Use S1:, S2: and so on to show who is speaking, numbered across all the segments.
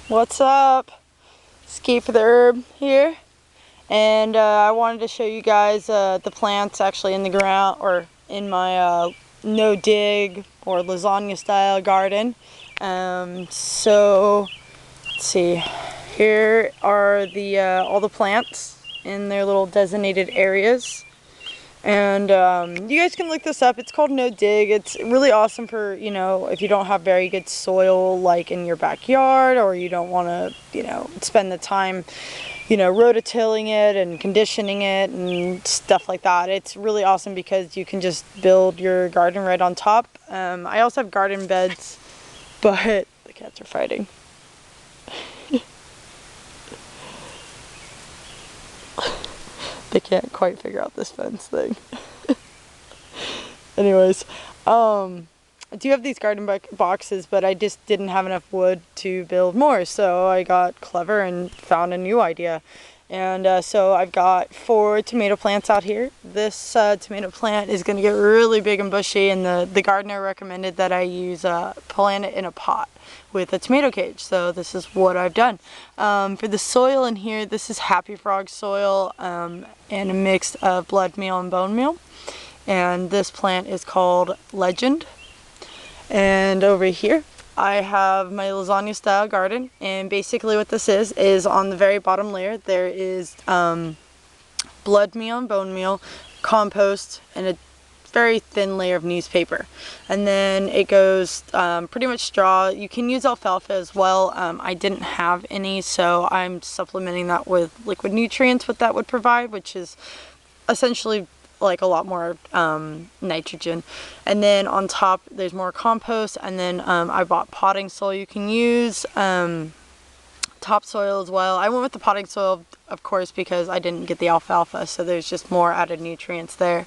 S1: What's up? Escape for the Herb here, and I wanted to show you guys the plants actually in the ground, or in my no dig or lasagna style garden. So let's see, here are the all the plants in their little designated areas. And you guys can look this up. It's called No Dig. It's really awesome for, you know, if you don't have very good soil like in your backyard, or you don't want to, you know, spend the time, you know, rototilling it and conditioning it and stuff like that. It's really awesome because you can just build your garden right on top. I also have garden beds, but the cats are fighting. They can't quite figure out this fence thing. Anyways, I do have these garden boxes, but I just didn't have enough wood to build more, so I got clever and found a new idea. And so I've got 4 tomato plants out here. This tomato plant is going to get really big and bushy, and the gardener recommended that I use plant it in a pot with a tomato cage. So this is what I've done. For the soil in here, this is Happy Frog soil and a mix of blood meal and bone meal. And this plant is called Legend. And over here I have my lasagna style garden, and basically what this is on the very bottom layer there is blood meal and bone meal, compost, and a very thin layer of newspaper. And then it goes pretty much straw. You can use alfalfa as well. I didn't have any, so I'm supplementing that with liquid nutrients, what that would provide, which is essentially like a lot more nitrogen. And then on top there's more compost, and then I bought potting soil you can use, topsoil as well. I went with the potting soil, of course, because I didn't get the alfalfa, so there's just more added nutrients there.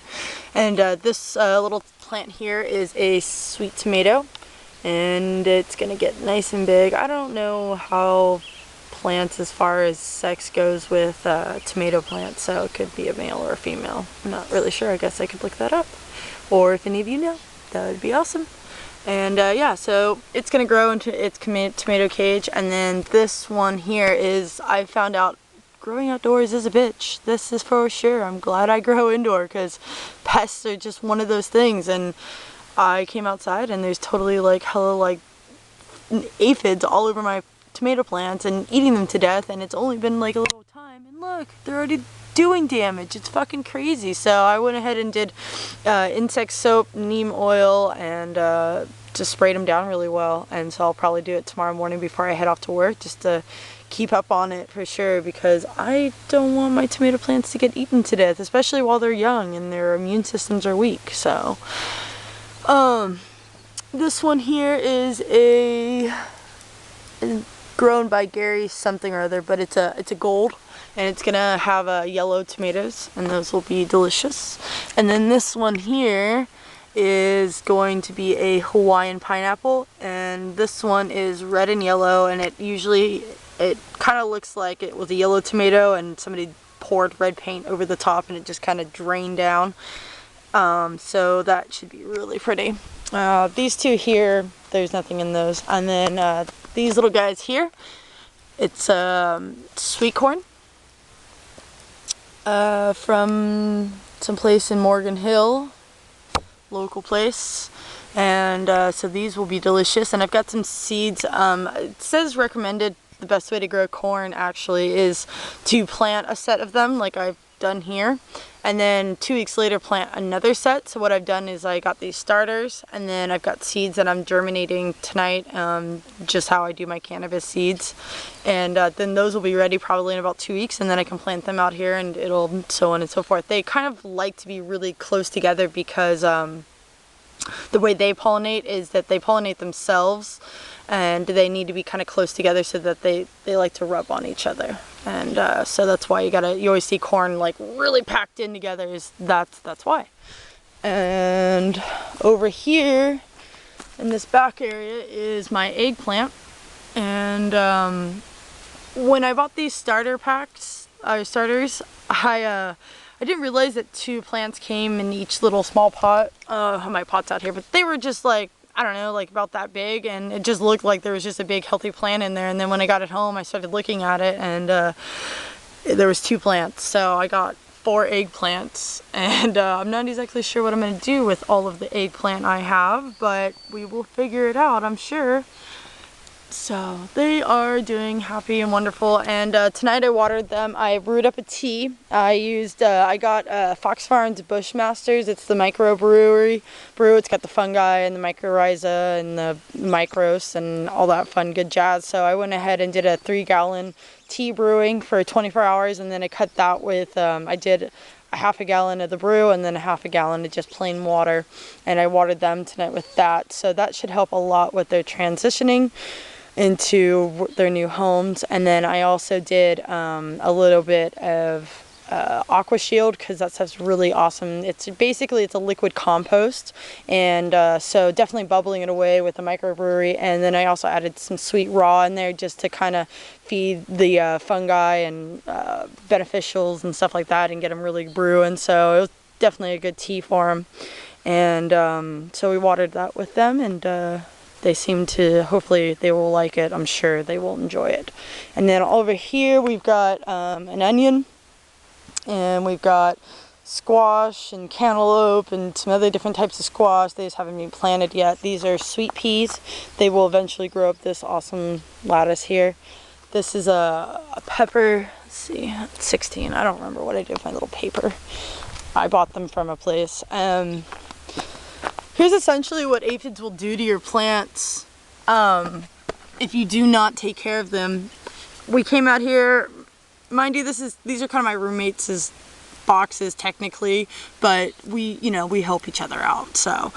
S1: And this little plant here is a sweet tomato, and it's gonna get nice and big. I don't know how plants as far as sex goes with tomato plants, so it could be a male or a female. I'm not really sure. I guess I could look that up, or if any of you know, that would be awesome. And yeah, so it's gonna grow into its tomato cage. And then this one here is, I found out growing outdoors is a bitch. This is for sure. I'm glad I grow indoor, because pests are just one of those things. And I came outside and there's totally like hella like aphids all over my tomato plants and eating them to death, and it's only been like a little time, and look, they're already doing damage. It's fucking crazy. So I went ahead and did insect soap, neem oil, and just sprayed them down really well. And so I'll probably do it tomorrow morning before I head off to work, just to keep up on it for sure, because I don't want my tomato plants to get eaten to death, especially while they're young and their immune systems are weak. So this one here is grown by Gary something or other, but it's a gold, and it's gonna have yellow tomatoes, and those will be delicious. And then this one here is going to be a Hawaiian pineapple, and this one is red and yellow, and it kind of looks like it was a yellow tomato and somebody poured red paint over the top and it just kind of drained down. So that should be really pretty. These two here, there's nothing in those. And then these little guys here, it's sweet corn from some place in Morgan Hill, local place. And so these will be delicious. And I've got some seeds. It says recommended, the best way to grow corn actually is to plant a set of them like I've done here, and then 2 weeks later plant another set. So what I've done is I got these starters, and then I've got seeds that I'm germinating tonight, just how I do my cannabis seeds. And then those will be ready probably in about 2 weeks, and then I can plant them out here, and it'll so on and so forth. They kind of like to be really close together because the way they pollinate is that they pollinate themselves, and they need to be kind of close together so that they like to rub on each other. And so that's why you always see corn like really packed in together, is that's why. And over here in this back area is my eggplant. And when I bought these starter packs, starters, I didn't realize that 2 plants came in each little small pot. My pot's out here, but they were just like, I don't know, like about that big, and it just looked like there was just a big healthy plant in there. And then when I got it home, I started looking at it, and there was 2 plants. So I got 4 eggplants, and I'm not exactly sure what I'm going to do with all of the eggplant I have, but we will figure it out, I'm sure. So they are doing happy and wonderful, and tonight I watered them. I brewed up a tea. I got Fox Farms Bushmasters. It's the micro brew. It's got the fungi and the mycorrhiza and the micros and all that fun good jazz. So I went ahead and did a 3-gallon tea brewing for 24 hours, and then I cut that with, I did a half a gallon of the brew and then a half a gallon of just plain water, and I watered them tonight with that. So that should help a lot with their transitioning into their new homes. And then I also did a little bit of Aqua Shield, because that stuff's really awesome. It's a liquid compost, and so definitely bubbling it away with the microbrewery. And then I also added some sweet raw in there just to kind of feed the fungi and beneficials and stuff like that and get them really brewing. So it was definitely a good tea for them. And so we watered that with them, and they seem to, hopefully they will like it. I'm sure they will enjoy it. And then over here we've got an onion, and we've got squash and cantaloupe and some other different types of squash. They just haven't been planted yet. These are sweet peas. They will eventually grow up this awesome lattice here. This is a pepper. Let's see, 16. I don't remember what I did with my little paper. I bought them from a place. Here's essentially what aphids will do to your plants if you do not take care of them. We came out here, mind you, these are kind of my roommates' boxes technically, but we help each other out. So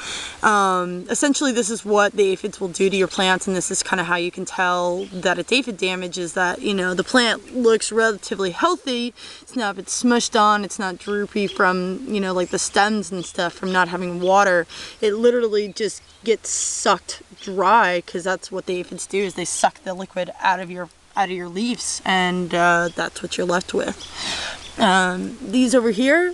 S1: essentially this is what the aphids will do to your plants, and this is kind of how you can tell that it's aphid damage, is that the plant looks relatively healthy. It's not a bit smushed on, it's not droopy from like the stems and stuff from not having water. It literally just gets sucked dry, because that's what the aphids do, is they suck the liquid out of your leaves, and that's what you're left with. These over here,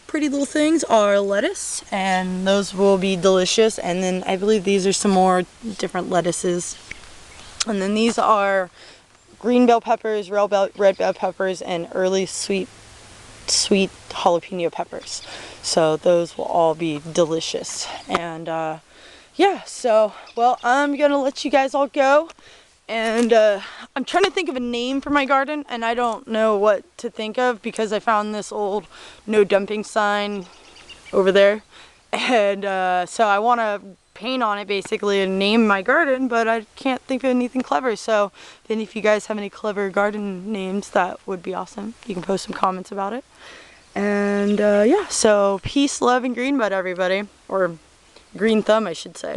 S1: pretty little things, are lettuce, and those will be delicious. And then I believe these are some more different lettuces. And then these are green bell peppers, red bell peppers, and early sweet jalapeno peppers. So those will all be delicious. And yeah, so well, I'm gonna let you guys all go. And I'm trying to think of a name for my garden, and I don't know what to think of, because I found this old no dumping sign over there. And so I want to paint on it basically and name my garden, but I can't think of anything clever. So then if you guys have any clever garden names, that would be awesome. You can post some comments about it. And yeah, so peace, love, and green bud, everybody. Or green thumb, I should say.